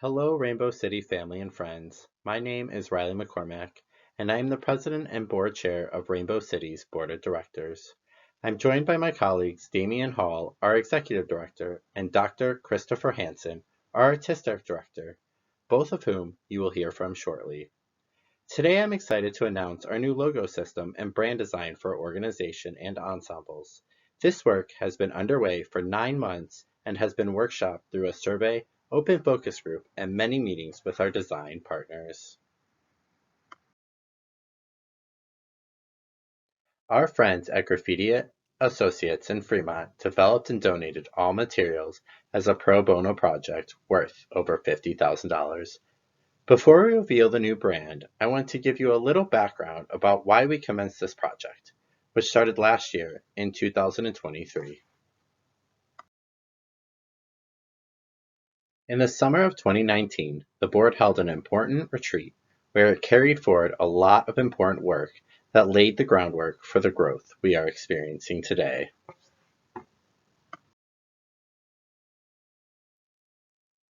Hello, Rainbow City family and friends. My name is Riley McCormack, and I am the president and board chair of Rainbow City's Board of Directors. I'm joined by my colleagues Damien Hall, our executive director, and Dr. Christopher Hanson, our artistic director, both of whom you will hear from shortly. Today I'm excited to announce our new logo system and brand design for our organization and ensembles. This work has been underway for 9 months and has been workshopped through a survey, open focus group, and many meetings with our design partners. Our friends at Graphiti Associates in Fremont developed and donated all materials as a pro bono project worth over $50,000. Before we reveal the new brand, I want to give you a little background about why we commenced this project, which started last year in 2023. In the summer of 2019, the board held an important retreat where it carried forward a lot of important work that laid the groundwork for the growth we are experiencing today.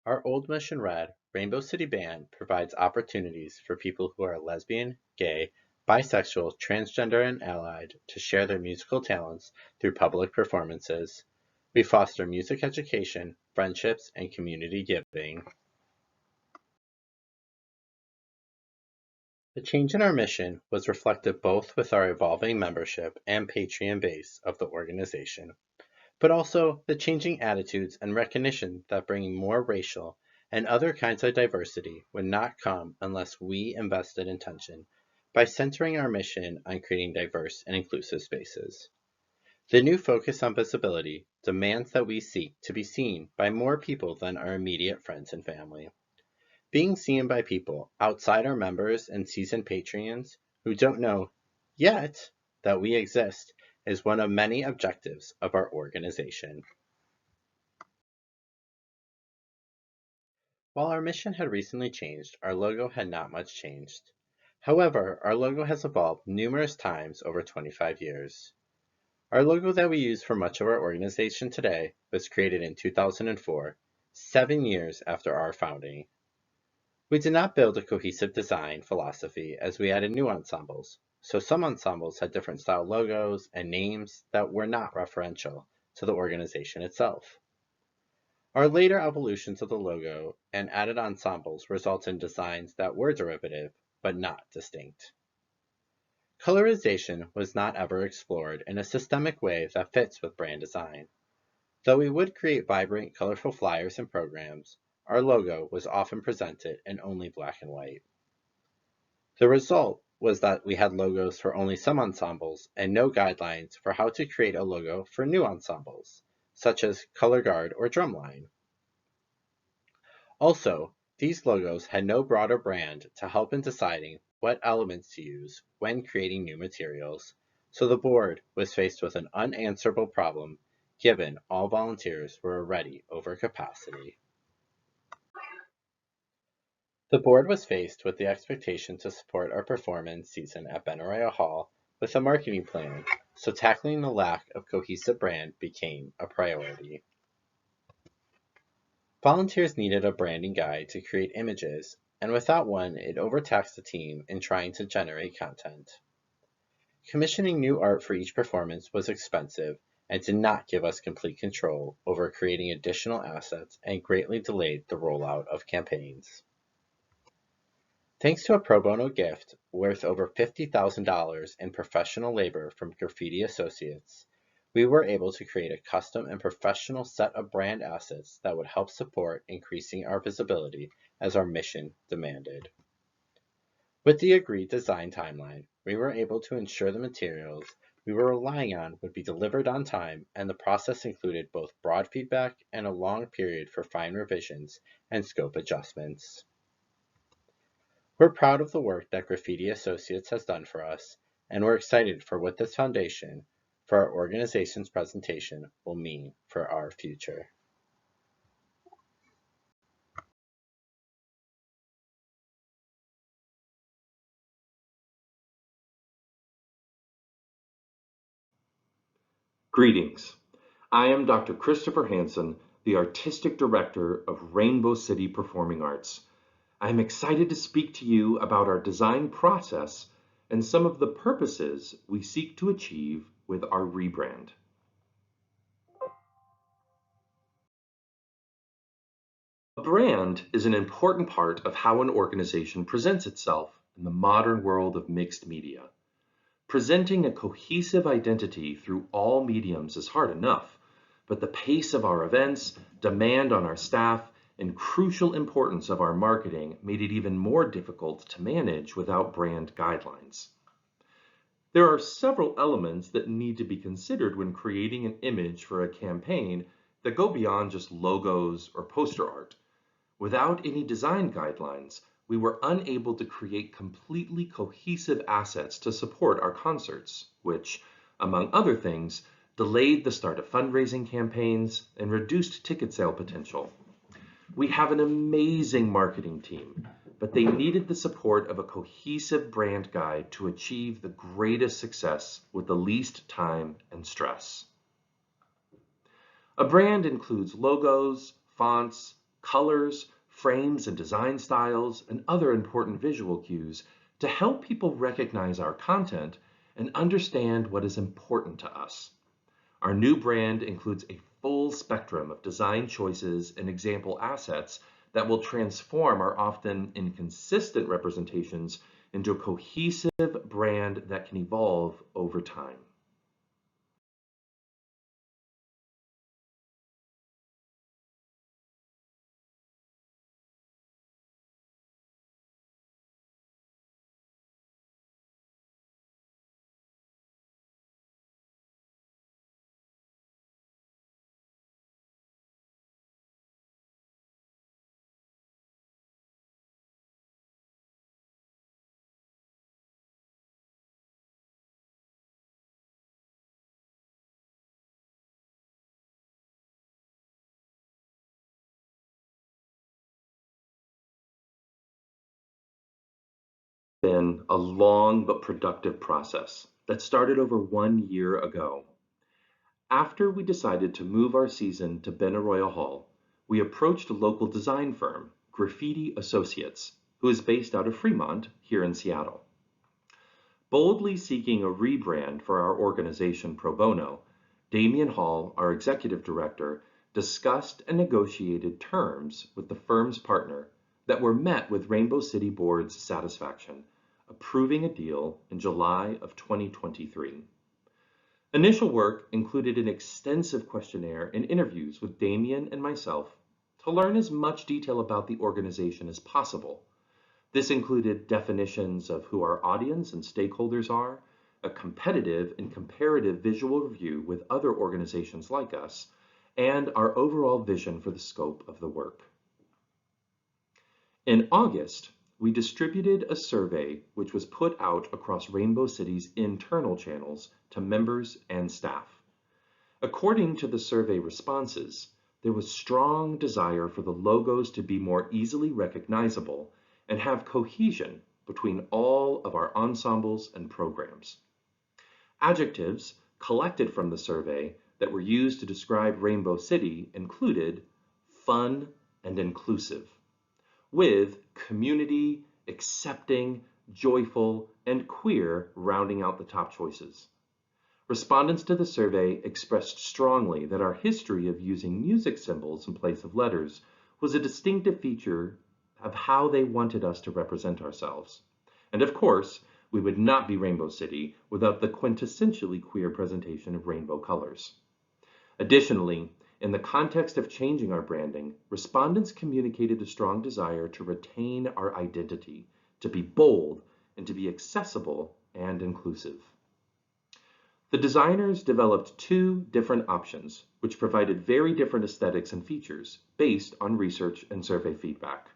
Our old mission read, Rainbow City Band provides opportunities for people who are lesbian, gay, bisexual, transgender, and allied to share their musical talents through public performances. We foster music education, friendships, and community giving. The change in our mission was reflected both with our evolving membership and Patreon base of the organization, but also the changing attitudes and recognition that bringing more racial and other kinds of diversity would not come unless we invested intention by centering our mission on creating diverse and inclusive spaces. The new focus on visibility demands that we seek to be seen by more people than our immediate friends and family. Being seen by people outside our members and seasoned Patreons who don't know yet that we exist is one of many objectives of our organization. While our mission had recently changed, our logo had not much changed. However, our logo has evolved numerous times over 25 years. Our logo that we use for much of our organization today was created in 2004, 7 years after our founding. We did not build a cohesive design philosophy as we added new ensembles, so some ensembles had different style logos and names that were not referential to the organization itself. Our later evolutions of the logo and added ensembles result in designs that were derivative but not distinct. Colorization was not ever explored in a systemic way that fits with brand design. Though we would create vibrant, colorful flyers and programs, our logo was often presented in only black and white. The result was that we had logos for only some ensembles and no guidelines for how to create a logo for new ensembles, such as color guard or drumline. Also, these logos had no broader brand to help in deciding what elements to use when creating new materials, so the board was faced with an unanswerable problem given all volunteers were already over capacity. The board was faced with the expectation to support our performance season at Benaroya Hall with a marketing plan, so tackling the lack of cohesive brand became a priority. Volunteers needed a branding guide to create images, and without one, it overtaxed the team in trying to generate content. Commissioning new art for each performance was expensive and did not give us complete control over creating additional assets and greatly delayed the rollout of campaigns. Thanks to a pro bono gift worth over $50,000 in professional labor from Graphiti Associates, we were able to create a custom and professional set of brand assets that would help support increasing our visibility as our mission demanded. With the agreed design timeline, we were able to ensure the materials we were relying on would be delivered on time, and the process included both broad feedback and a long period for fine revisions and scope adjustments. We're proud of the work that Graphiti Associates has done for us, and we're excited for what this foundation for our organization's presentation will mean for our future. Greetings. I am Dr. Christopher Hanson, the Artistic Director of Rainbow City Performing Arts. I'm excited to speak to you about our design process and some of the purposes we seek to achieve with our rebrand. A brand is an important part of how an organization presents itself in the modern world of mixed media. Presenting a cohesive identity through all mediums is hard enough, but the pace of our events, demand on our staff, and crucial importance of our marketing made it even more difficult to manage without brand guidelines. There are several elements that need to be considered when creating an image for a campaign that go beyond just logos or poster art. Without any design guidelines, we were unable to create completely cohesive assets to support our concerts, which, among other things, delayed the start of fundraising campaigns and reduced ticket sale potential. We have an amazing marketing team, but they needed the support of a cohesive brand guide to achieve the greatest success with the least time and stress. A brand includes logos, fonts, colors, frames and design styles, and other important visual cues to help people recognize our content and understand what is important to us. Our new brand includes a full spectrum of design choices and example assets that will transform our often inconsistent representations into a cohesive brand that can evolve over time. Been a long but productive process that started over 1 year ago. After we decided to move our season to Benaroya Hall, we approached a local design firm, Graphiti Associates, who is based out of Fremont here in Seattle. Boldly seeking a rebrand for our organization pro bono, Damien Hall, our executive director, discussed and negotiated terms with the firm's partner that were met with Rainbow City Board's satisfaction, approving a deal in July of 2023. Initial work included an extensive questionnaire and interviews with Damien and myself to learn as much detail about the organization as possible. This included definitions of who our audience and stakeholders are, a competitive and comparative visual review with other organizations like us, and our overall vision for the scope of the work. In August, we distributed a survey which was put out across Rainbow City's internal channels to members and staff. According to the survey responses, there was strong desire for the logos to be more easily recognizable and have cohesion between all of our ensembles and programs. Adjectives collected from the survey that were used to describe Rainbow City included fun and inclusive, with community, accepting, joyful, and queer rounding out the top choices. Respondents to the survey expressed strongly that our history of using music symbols in place of letters was a distinctive feature of how they wanted us to represent ourselves. And of course, we would not be Rainbow City without the quintessentially queer presentation of rainbow colors. Additionally, in the context of changing our branding, respondents communicated a strong desire to retain our identity, to be bold, and to be accessible and inclusive. The designers developed two different options, which provided very different aesthetics and features based on research and survey feedback.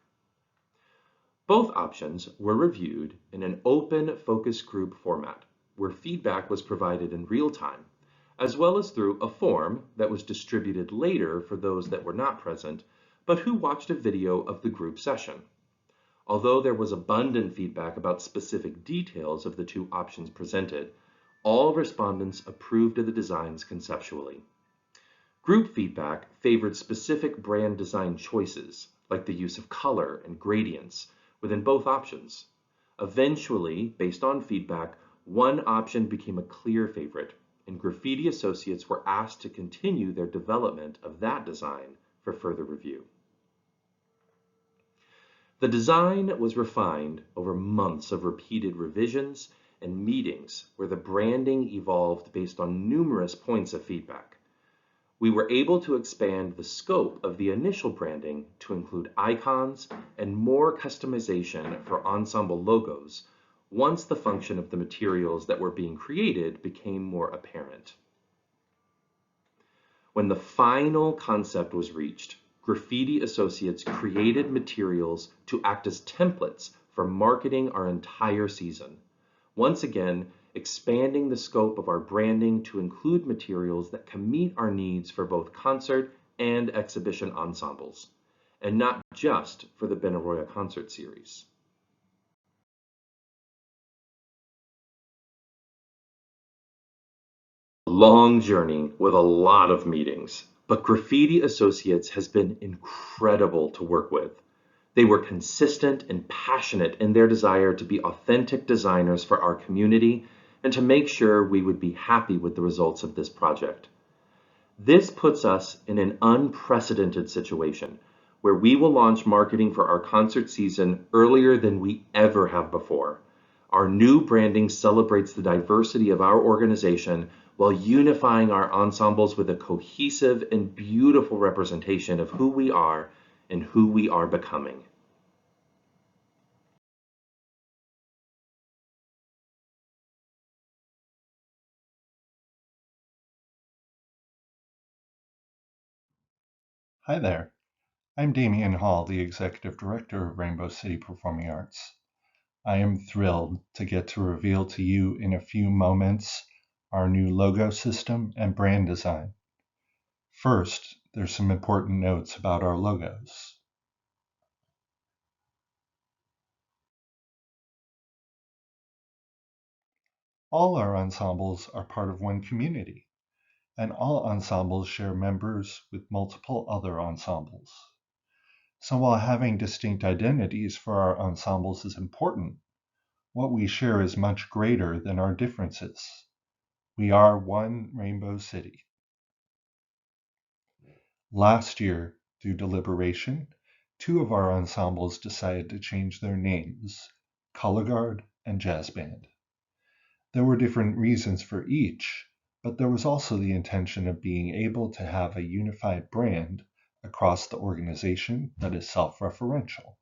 Both options were reviewed in an open focus group format, where feedback was provided in real time, as well as through a form that was distributed later for those that were not present, but who watched a video of the group session. Although there was abundant feedback about specific details of the two options presented, all respondents approved of the designs conceptually. Group feedback favored specific brand design choices, like the use of color and gradients, within both options. Eventually, based on feedback, one option became a clear favorite, and Graffiti Associates were asked to continue their development of that design for further review. The design was refined over months of repeated revisions and meetings where the branding evolved based on numerous points of feedback. We were able to expand the scope of the initial branding to include icons and more customization for ensemble logos once the function of the materials that were being created became more apparent. When the final concept was reached, Graffiti Associates created materials to act as templates for marketing our entire season. Once again, expanding the scope of our branding to include materials that can meet our needs for both concert and exhibition ensembles, and not just for the Benaroya concert series. A long journey with a lot of meetings, but Graffiti Associates has been incredible to work with. They were consistent and passionate in their desire to be authentic designers for our community and to make sure we would be happy with the results of this project. This puts us in an unprecedented situation where we will launch marketing for our concert season earlier than we ever have before. Our new branding celebrates the diversity of our organization while unifying our ensembles with a cohesive and beautiful representation of who we are and who we are becoming. Hi there. I'm Damien Hall, the Executive Director of Rainbow City Performing Arts. I am thrilled to get to reveal to you in a few moments our new logo system and brand design. First, there's some important notes about our logos. All our ensembles are part of one community, and all ensembles share members with multiple other ensembles. So while having distinct identities for our ensembles is important, what we share is much greater than our differences. We are one Rainbow City. Last year, through deliberation, two of our ensembles decided to change their names, Color Guard and Jazz Band. There were different reasons for each, but there was also the intention of being able to have a unified brand across the organization that is self-referential.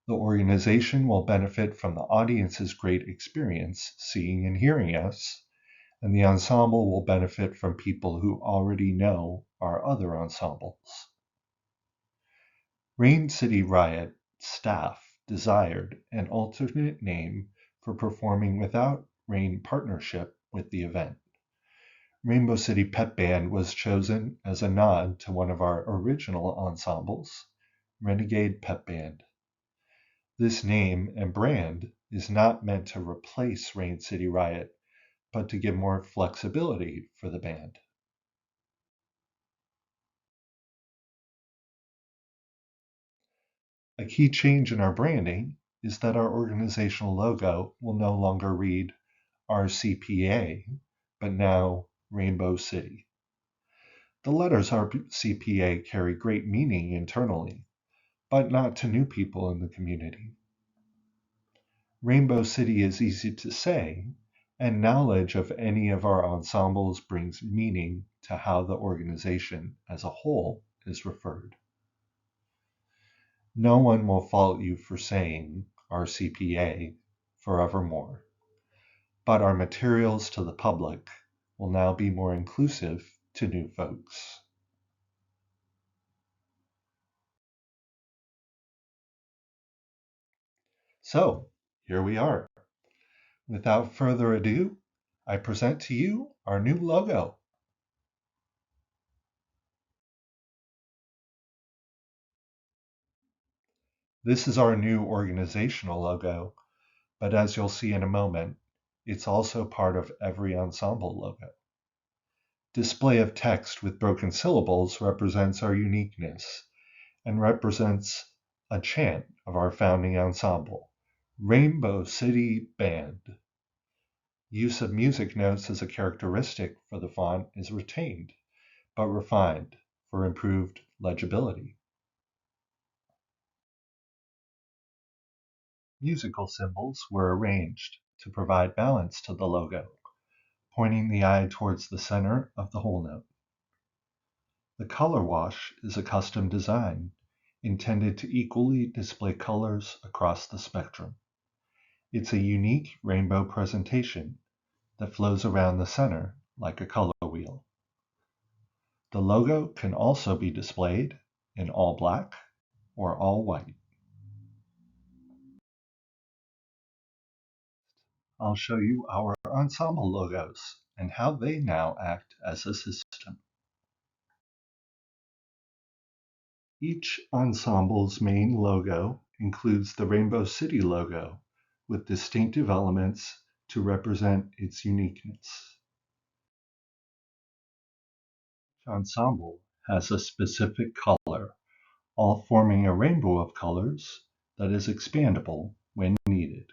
The organization will benefit from the audience's great experience seeing and hearing us, and the ensemble will benefit from people who already know our other ensembles. Rain City Riot staff desired an alternate name for performing without Rain partnership with the event. Rainbow City Pep Band was chosen as a nod to one of our original ensembles, Renegade Pep Band. This name and brand is not meant to replace Rain City Riot, but to give more flexibility for the band. A key change in our branding is that our organizational logo will no longer read RCPA, but now Rainbow City. The letters RCPA carry great meaning internally, but not to new people in the community. Rainbow City is easy to say, and knowledge of any of our ensembles brings meaning to how the organization as a whole is referred. No one will fault you for saying RCPA forevermore, but our materials to the public will now be more inclusive to new folks. So, here we are. Without further ado, I present to you our new logo. This is our new organizational logo, but as you'll see in a moment, it's also part of every ensemble logo. Display of text with broken syllables represents our uniqueness and represents a chant of our founding ensemble, Rainbow City Band. Use of music notes as a characteristic for the font is retained, but refined for improved legibility. Musical symbols were arranged to provide balance to the logo, pointing the eye towards the center of the whole note. The color wash is a custom design intended to equally display colors across the spectrum. It's a unique rainbow presentation that flows around the center like a color wheel. The logo can also be displayed in all black or all white. I'll show you our ensemble logos and how they now act as a system. Each ensemble's main logo includes the Rainbow City logo with distinctive elements to represent its uniqueness. Each ensemble has a specific color, all forming a rainbow of colors that is expandable when needed.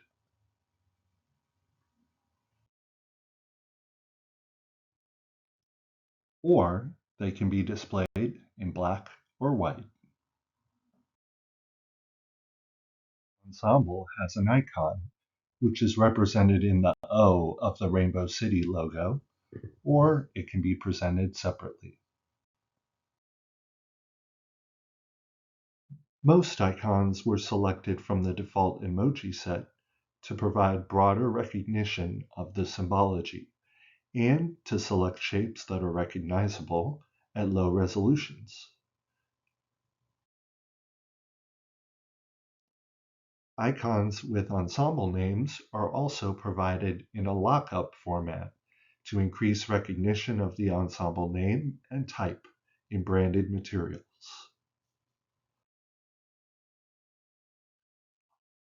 Or they can be displayed in black or white. Ensemble has an icon, which is represented in the O of the Rainbow City logo, or it can be presented separately. Most icons were selected from the default emoji set to provide broader recognition of the symbology and to select shapes that are recognizable at low resolutions. Icons with ensemble names are also provided in a lockup format to increase recognition of the ensemble name and type in branded materials.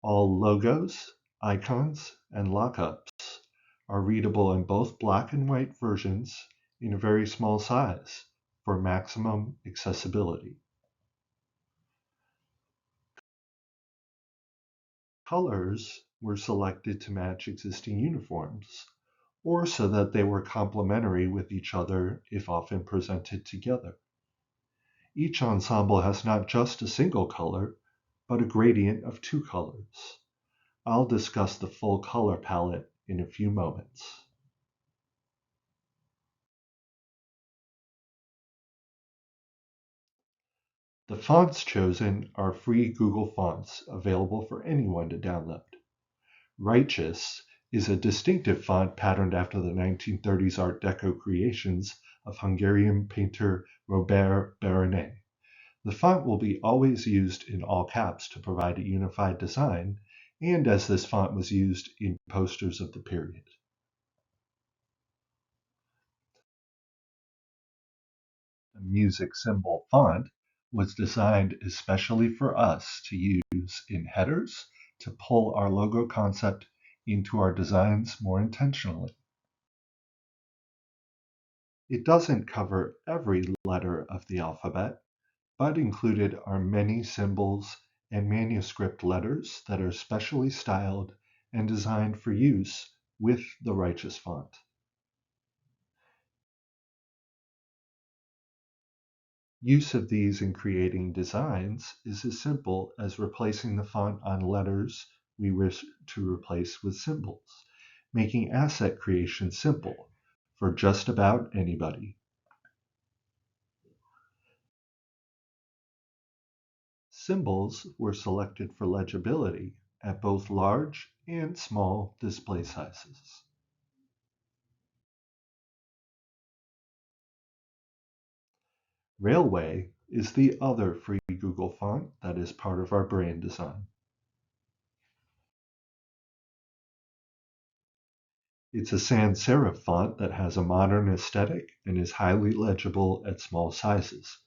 All logos, icons, and lockups are readable in both black and white versions in a very small size for maximum accessibility. Colors were selected to match existing uniforms, or so that they were complementary with each other if often presented together. Each ensemble has not just a single color, but a gradient of two colors. I'll discuss the full color palette in a few moments. The fonts chosen are free Google fonts available for anyone to download. Righteous is a distinctive font patterned after the 1930s Art Deco creations of Hungarian painter Robert Baronet. The font will be always used in all caps to provide a unified design, and as this font was used in posters of the period. The music symbol font was designed especially for us to use in headers to pull our logo concept into our designs more intentionally. It doesn't cover every letter of the alphabet, but included are many symbols and manuscript letters that are specially styled and designed for use with the Righteous font. Use of these in creating designs is as simple as replacing the font on letters we wish to replace with symbols, making asset creation simple for just about anybody. Symbols were selected for legibility at both large and small display sizes. Railway is the other free Google font that is part of our brand design. It's a sans serif font that has a modern aesthetic and is highly legible at small sizes,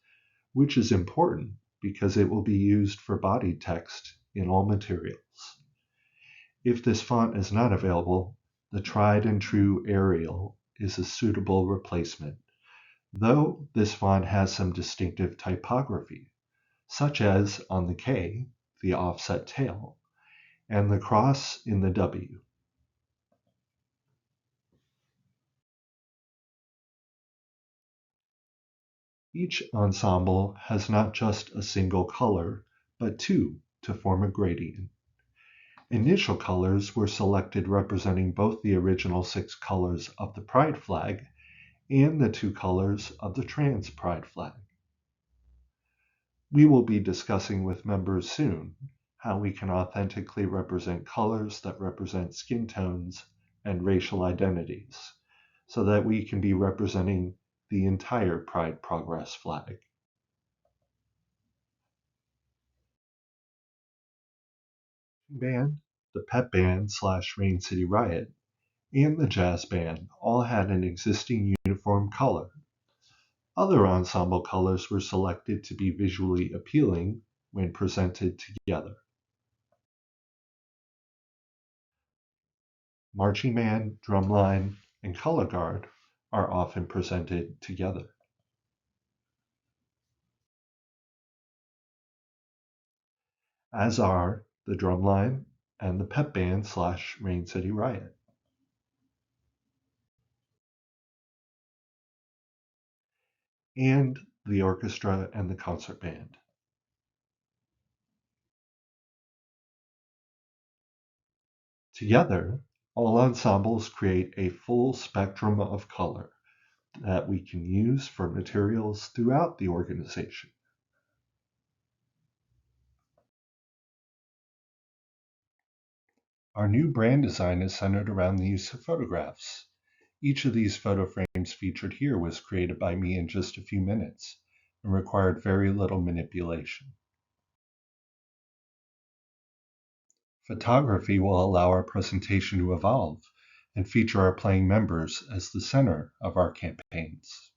which is important because it will be used for body text in all materials. If this font is not available, the tried and true Arial is a suitable replacement, though this font has some distinctive typography, such as on the K, the offset tail, and the cross in the W. Each ensemble has not just a single color, but two to form a gradient. Initial colors were selected representing both the original 6 colors of the Pride flag and the 2 colors of the trans Pride flag. We will be discussing with members soon how we can authentically represent colors that represent skin tones and racial identities, so that we can be representing the entire Pride Progress flag. Band, the pep band / Rain City Riot, and the jazz band all had an existing uniform color. Other ensemble colors were selected to be visually appealing when presented together. Marching band, drumline, and color guard are often presented together. As are the drumline and the pep band / Rain City Riot. And the orchestra and the concert band. Together, all ensembles create a full spectrum of color that we can use for materials throughout the organization. Our new brand design is centered around the use of photographs. Each of these photo frames featured here was created by me in just a few minutes and required very little manipulation. Photography will allow our presentation to evolve and feature our playing members as the center of our campaigns.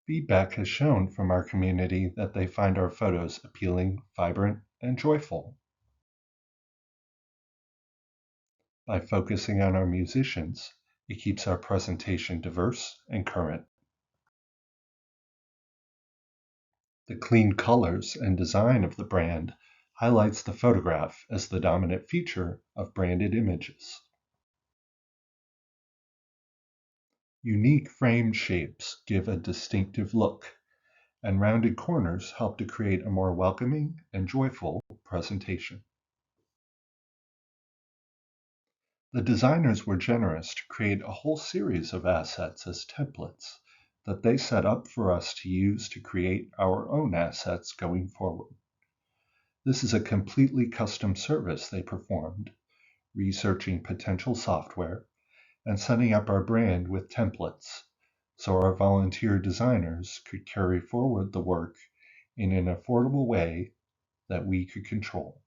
Feedback has shown from our community that they find our photos appealing, vibrant, and joyful. By focusing on our musicians, it keeps our presentation diverse and current. The clean colors and design of the brand highlights the photograph as the dominant feature of branded images. Unique frame shapes give a distinctive look, and rounded corners help to create a more welcoming and joyful presentation. The designers were generous to create a whole series of assets as templates that they set up for us to use to create our own assets going forward. This is a completely custom service they performed, researching potential software and setting up our brand with templates so our volunteer designers could carry forward the work in an affordable way that we could control.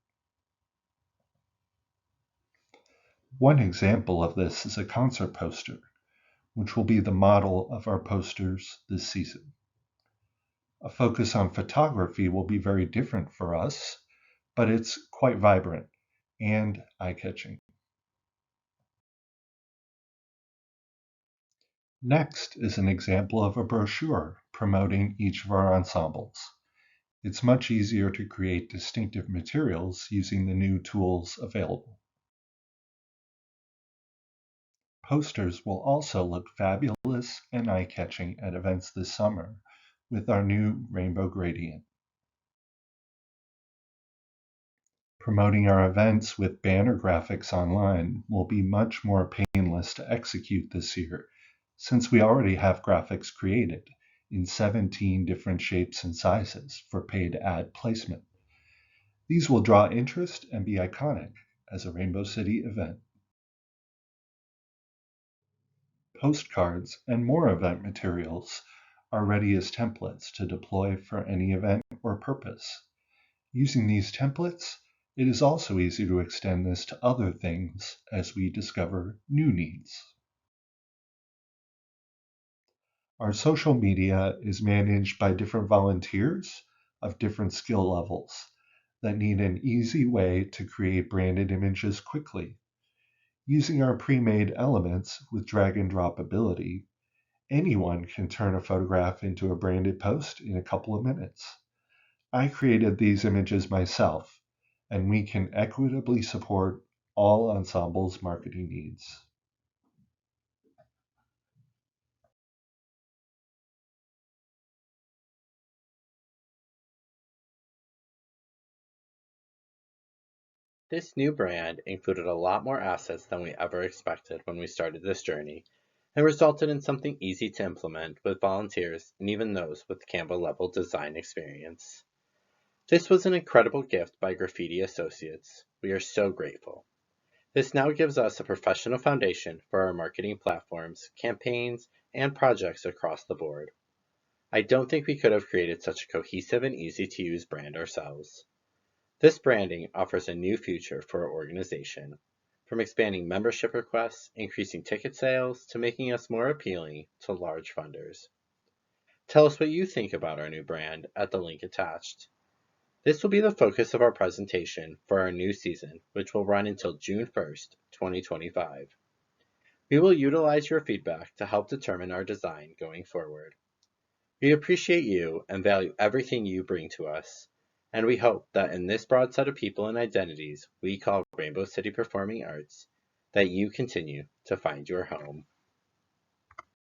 One example of this is a concert poster, which will be the model of our posters this season. A focus on photography will be very different for us, but it's quite vibrant and eye-catching. Next is an example of a brochure promoting each of our ensembles. It's much easier to create distinctive materials using the new tools available. Posters will also look fabulous and eye-catching at events this summer with our new rainbow gradient. Promoting our events with banner graphics online will be much more painless to execute this year, since we already have graphics created in 17 different shapes and sizes for paid ad placement. These will draw interest and be iconic as a Rainbow City event. Postcards and more event materials are ready as templates to deploy for any event or purpose. Using these templates, it is also easy to extend this to other things as we discover new needs. Our social media is managed by different volunteers of different skill levels that need an easy way to create branded images quickly. Using our pre-made elements with drag and drop ability, anyone can turn a photograph into a branded post in a couple of minutes. I created these images myself, and we can equitably support all ensembles' marketing needs. This new brand included a lot more assets than we ever expected when we started this journey, and resulted in something easy to implement with volunteers and even those with Canva level design experience. This was an incredible gift by Graphiti Associates. We are so grateful. This now gives us a professional foundation for our marketing platforms, campaigns, and projects across the board. I don't think we could have created such a cohesive and easy to use brand ourselves. This branding offers a new future for our organization, from expanding membership requests, increasing ticket sales, to making us more appealing to large funders. Tell us what you think about our new brand at the link attached. This will be the focus of our presentation for our new season, which will run until June 1st, 2025. We will utilize your feedback to help determine our design going forward. We appreciate you and value everything you bring to us, and we hope that in this broad set of people and identities we call Rainbow City Performing Arts, that you continue to find your home.